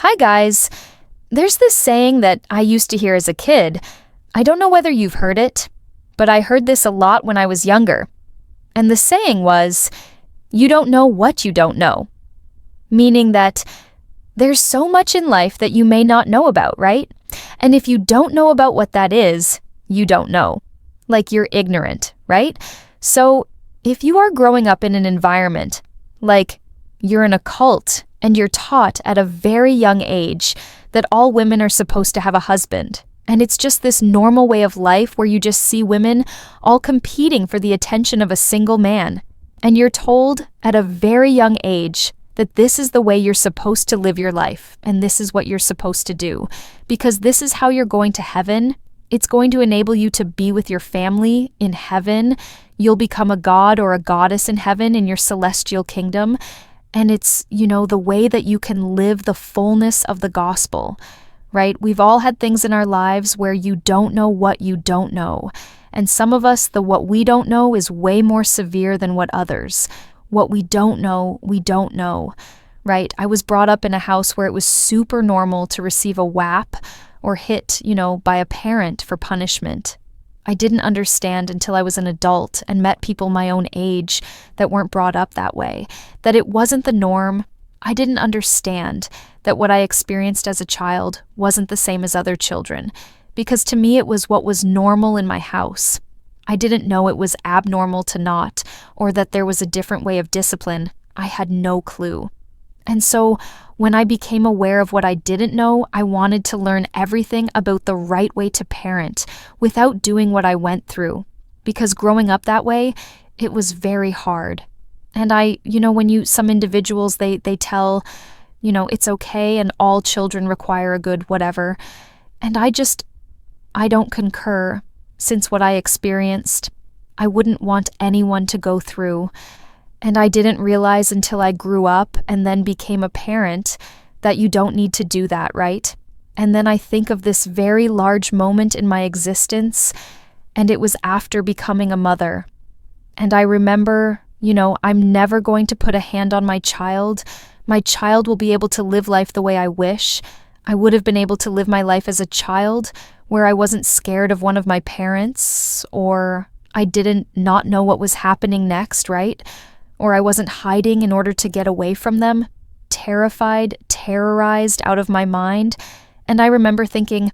Hi, guys. There's this saying that I used to hear as a kid. I don't know whether you've heard it, but I heard this a lot when I was younger. And the saying was, you don't know what you don't know. Meaning that there's so much in life that you may not know about, right? And if you don't know about what that is, you don't know. Like you're ignorant, right? So if you are growing up in an environment, like you're in a cult and you're taught at a very young age that all women are supposed to have a husband, and it's just this normal way of life where you just see women all competing for the attention of a single man, and you're told at a very young age that this is the way you're supposed to live your life, and this is what you're supposed to do, because this is how you're going to heaven. It's going to enable you to be with your family in heaven. You'll become a god or a goddess in heaven in your celestial kingdom. And it's, the way that you can live the fullness of the gospel, right? We've all had things in our lives where you don't know what you don't know. And some of us, what we don't know is way more severe than what others. What we don't know, right? I was brought up in a house where it was super normal to receive a whap or hit, by a parent for punishment. I didn't understand until I was an adult and met people my own age that weren't brought up that way, that it wasn't the norm. I didn't understand that what I experienced as a child wasn't the same as other children, because to me it was what was normal in my house. I didn't know it was abnormal to not, or that there was a different way of discipline. I had no clue. And so when I became aware of what I didn't know, I wanted to learn everything about the right way to parent without doing what I went through. Because growing up that way, it was very hard. And some individuals, they tell, it's okay and all children require a good whatever. And I don't concur, since what I experienced, I wouldn't want anyone to go through. And I didn't realize until I grew up and then became a parent that you don't need to do that, right? And then I think of this very large moment in my existence, and it was after becoming a mother. And I remember, I'm never going to put a hand on my child. My child will be able to live life the way I wish. I would have been able to live my life as a child where I wasn't scared of one of my parents, or I didn't not know what was happening next, right? Or I wasn't hiding in order to get away from them, terrified, terrorized out of my mind. And I remember thinking,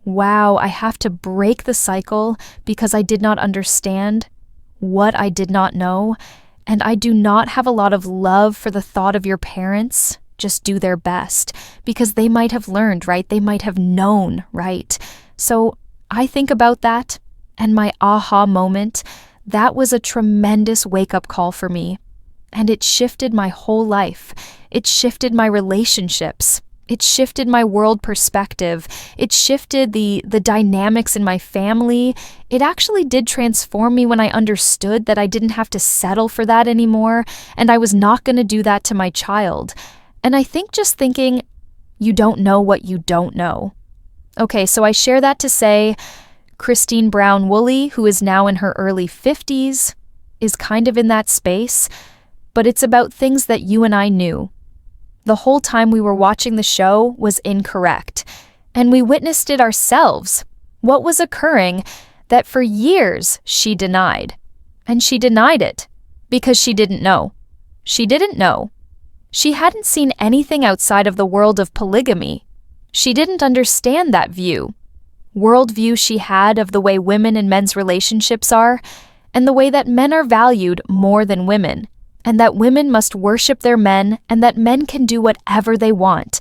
wow, I have to break the cycle because I did not understand what I did not know. And I do not have a lot of love for the thought of your parents just do their best, because they might have learned, right? They might have known, right? So I think about that, and my aha moment, that was a tremendous wake-up call for me. And it shifted my whole life. It shifted my relationships. It shifted my world perspective. It shifted the dynamics in my family. It actually did transform me when I understood that I didn't have to settle for that anymore, and I was not going to do that to my child. And I think just thinking, you don't know what you don't know. Okay, so I share that to say, Christine Brown Woolley, who is now in her early 50s, is kind of in that space. But it's about things that you and I knew. The whole time we were watching the show was incorrect, and we witnessed it ourselves. What was occurring that for years she denied. And she denied it because she didn't know. She didn't know. She hadn't seen anything outside of the world of polygamy. She didn't understand that worldview she had of the way women and men's relationships are, and the way that men are valued more than women. And that women must worship their men, and that men can do whatever they want.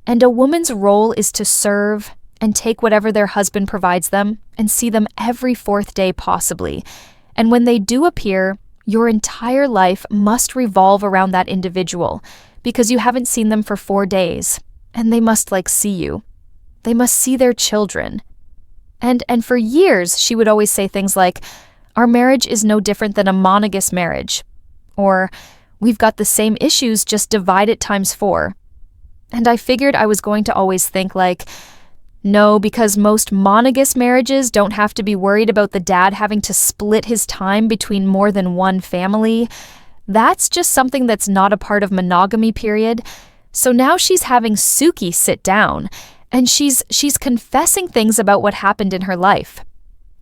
And a woman's role is to serve and take whatever their husband provides them and see them every fourth day possibly. And when they do appear, your entire life must revolve around that individual, because you haven't seen them for 4 days, and they must see you. They must see their children. And for years, she would always say things like, our marriage is no different than a monogamous marriage. Or, we've got the same issues, just divide it times 4. And I figured I was going to always think no, because most monogamous marriages don't have to be worried about the dad having to split his time between more than one family. That's just something that's not a part of monogamy, period. So now she's having Suki sit down, and she's confessing things about what happened in her life,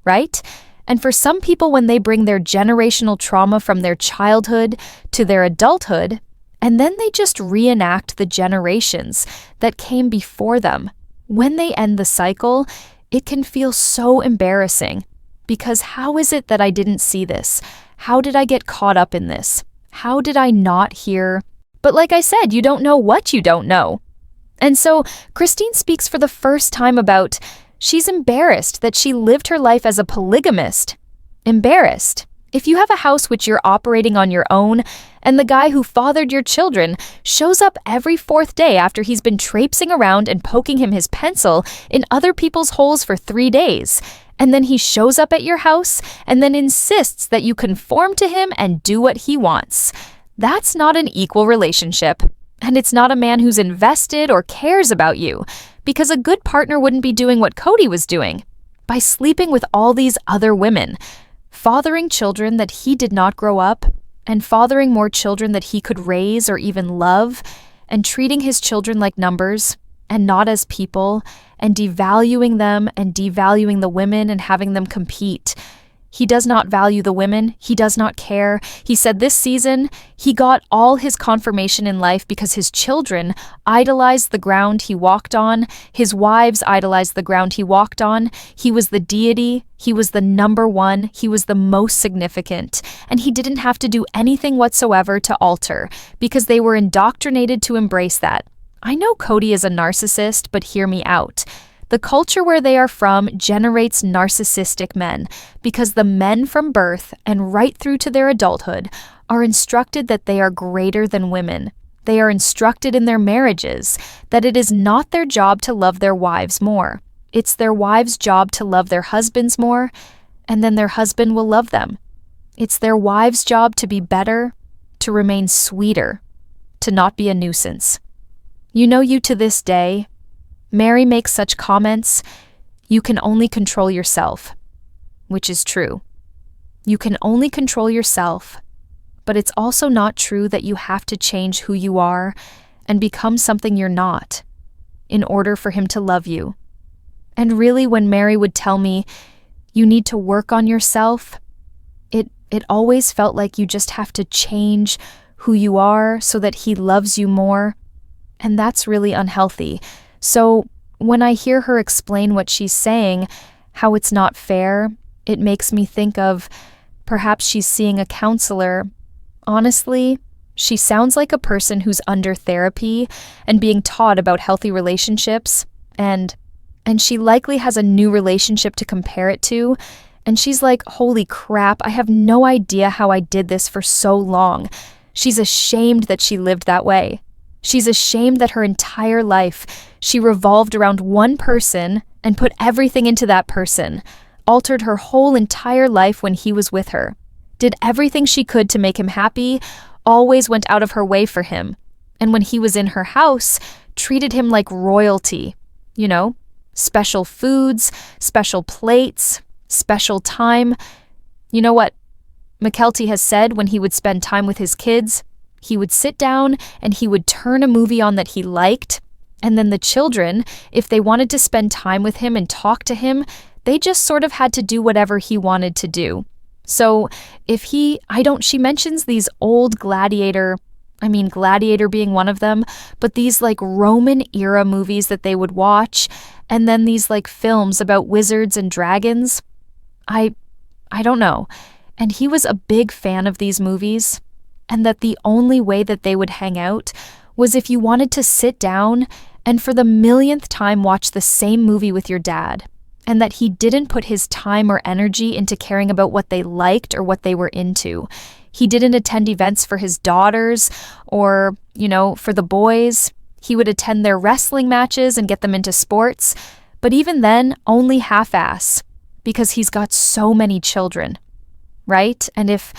right? And for some people, when they bring their generational trauma from their childhood to their adulthood, and then they just reenact the generations that came before them, when they end the cycle, it can feel so embarrassing. Because how is it that I didn't see this? How did I get caught up in this? How did I not hear? But like I said, you don't know what you don't know. And so Christine speaks for the first time about she's embarrassed that she lived her life as a polygamist. Embarrassed. If you have a house which you're operating on your own, and the guy who fathered your children shows up every fourth day after he's been traipsing around and poking him his pencil in other people's holes for 3 days, and then he shows up at your house and then insists that you conform to him and do what he wants. That's not an equal relationship. And it's not a man who's invested or cares about you, because a good partner wouldn't be doing what Cody was doing, by sleeping with all these other women, fathering children that he did not grow up, and fathering more children that he could raise or even love, and treating his children like numbers and not as people, and devaluing them and devaluing the women and having them compete. He does not value the women. He does not care. He said this season, he got all his confirmation in life because his children idolized the ground he walked on. His wives idolized the ground he walked on. He was the deity. He was the number one. He was the most significant. And he didn't have to do anything whatsoever to alter because they were indoctrinated to embrace that. I know Cody is a narcissist, but hear me out. The culture where they are from generates narcissistic men because the men from birth and right through to their adulthood are instructed that they are greater than women. They are instructed in their marriages that it is not their job to love their wives more. It's their wives' job to love their husbands more, and then their husband will love them. It's their wives' job to be better, to remain sweeter, to not be a nuisance. You know, you to this day, Mary makes such comments, you can only control yourself, which is true. You can only control yourself, but it's also not true that you have to change who you are and become something you're not in order for him to love you. And really, when Mary would tell me, you need to work on yourself, it always felt like you just have to change who you are so that he loves you more, and that's really unhealthy. So when I hear her explain what she's saying, how it's not fair, it makes me think of perhaps she's seeing a counselor. Honestly, she sounds like a person who's under therapy and being taught about healthy relationships, and she likely has a new relationship to compare it to, and she's like, holy crap, I have no idea how I did this for so long. She's ashamed that she lived that way. She's ashamed that her entire life she revolved around one person and put everything into that person, altered her whole entire life when he was with her, did everything she could to make him happy, always went out of her way for him, and when he was in her house, treated him like royalty. You know, special foods, special plates, special time. You know what Mykelti has said when he would spend time with his kids? He would sit down and he would turn a movie on that he liked, and then the children, if they wanted to spend time with him and talk to him, they just sort of had to do whatever he wanted to do. So if she mentions these old Gladiator being one of them, but these like Roman era movies that they would watch, and then these like films about wizards and dragons. I don't know. And he was a big fan of these movies, and that the only way that they would hang out was if you wanted to sit down and for the millionth time watch the same movie with your dad, and that he didn't put his time or energy into caring about what they liked or what they were into. He didn't attend events for his daughters or, for the boys. He would attend their wrestling matches and get them into sports, but even then, only half-ass, because he's got so many children, right? And if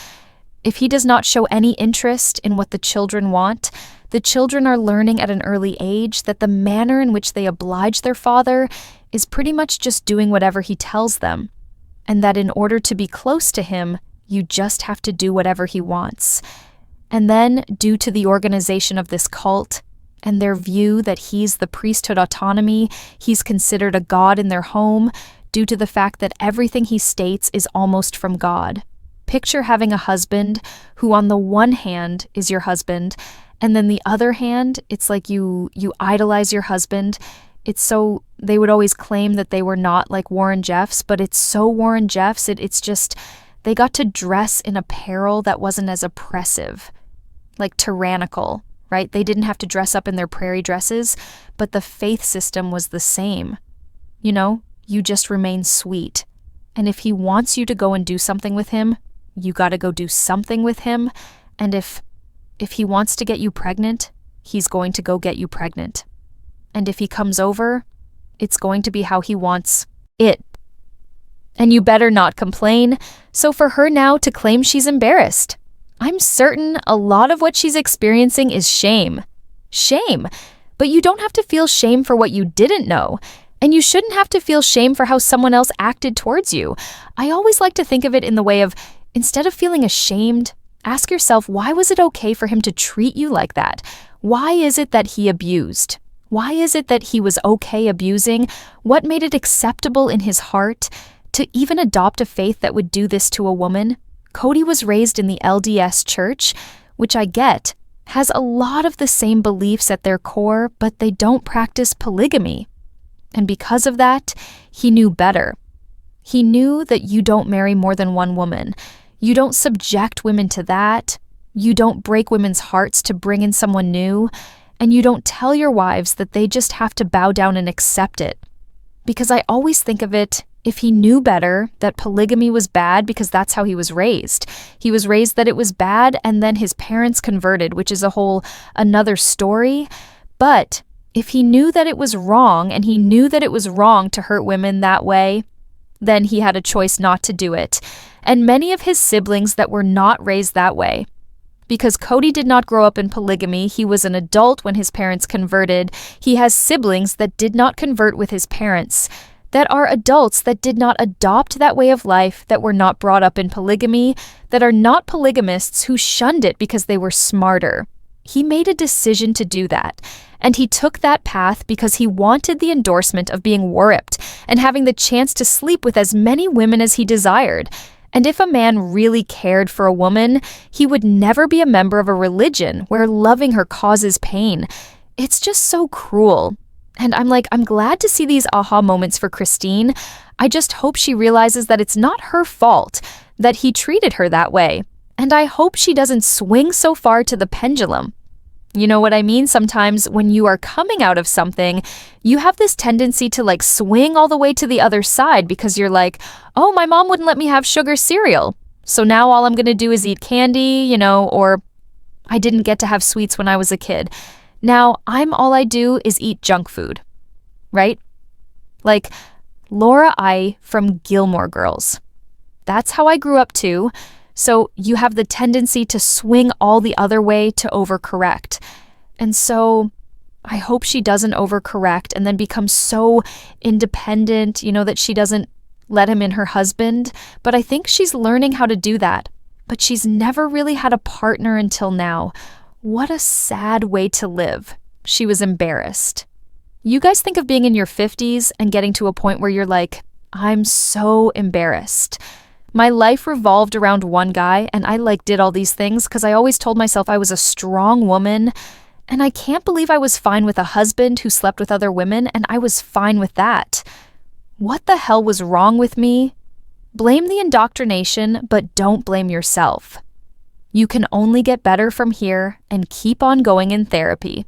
he does not show any interest in what the children want, the children are learning at an early age that the manner in which they oblige their father is pretty much just doing whatever he tells them, and that in order to be close to him, you just have to do whatever he wants. And then, due to the organization of this cult and their view that he's the priesthood autonomy, he's considered a god in their home due to the fact that everything he states is almost from God. Picture having a husband who on the one hand is your husband, and then the other hand, it's like you idolize your husband. It's so, they would always claim that they were not like Warren Jeffs, but it's so Warren Jeffs, it's just, they got to dress in apparel that wasn't as oppressive, like tyrannical, right? They didn't have to dress up in their prairie dresses, but the faith system was the same. You know, you just remain sweet. And if he wants you to go and do something with him, you gotta go do something with him. And if he wants to get you pregnant, he's going to go get you pregnant. And if he comes over, it's going to be how he wants it. And you better not complain. So for her now to claim she's embarrassed, I'm certain a lot of what she's experiencing is shame. Shame. But you don't have to feel shame for what you didn't know. And you shouldn't have to feel shame for how someone else acted towards you. I always like to think of it in the way of, instead of feeling ashamed, ask yourself, why was it okay for him to treat you like that? Why is it that he abused? Why is it that he was okay abusing? What made it acceptable in his heart to even adopt a faith that would do this to a woman? Cody was raised in the LDS church, which I get, has a lot of the same beliefs at their core, but they don't practice polygamy. And because of that, he knew better. He knew that you don't marry more than one woman. You don't subject women to that. You don't break women's hearts to bring in someone new. And you don't tell your wives that they just have to bow down and accept it. Because I always think of it, if he knew better that polygamy was bad because that's how he was raised. He was raised that it was bad and then his parents converted, which is a whole another story. But if he knew that it was wrong and he knew that it was wrong to hurt women that way, then he had a choice not to do it. And many of his siblings that were not raised that way. Because Cody did not grow up in polygamy, he was an adult when his parents converted. He has siblings that did not convert with his parents, that are adults that did not adopt that way of life, that were not brought up in polygamy, that are not polygamists who shunned it because they were smarter. He made a decision to do that, and he took that path because he wanted the endorsement of being worripped and having the chance to sleep with as many women as he desired. And if a man really cared for a woman, he would never be a member of a religion where loving her causes pain. It's just so cruel. And I'm glad to see these aha moments for Christine. I just hope she realizes that it's not her fault that he treated her that way. And I hope she doesn't swing so far to the pendulum. You know what I mean? Sometimes when you are coming out of something, you have this tendency to swing all the way to the other side because you're like, oh, my mom wouldn't let me have sugar cereal. So now all I'm going to do is eat candy, or I didn't get to have sweets when I was a kid. Now all I do is eat junk food, right? Like Laura I from Gilmore Girls. That's how I grew up too. So you have the tendency to swing all the other way to overcorrect. And so I hope she doesn't overcorrect and then become so independent, that she doesn't let him in her husband. But I think she's learning how to do that. But she's never really had a partner until now. What a sad way to live. She was embarrassed. You guys think of being in your 50s and getting to a point where you're like, I'm so embarrassed. My life revolved around one guy, and I did all these things because I always told myself I was a strong woman, and I can't believe I was fine with a husband who slept with other women, and I was fine with that. What the hell was wrong with me? Blame the indoctrination, but don't blame yourself. You can only get better from here and keep on going in therapy.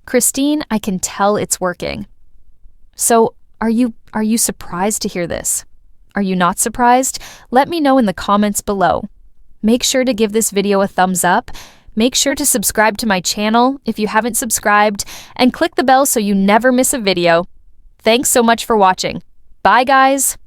Christine, I can tell it's working. So, are you surprised to hear this? Are you not surprised? Let me know in the comments below. Make sure to give this video a thumbs up. Make sure to subscribe to my channel if you haven't subscribed, and click the bell so you never miss a video. Thanks so much for watching. Bye, guys.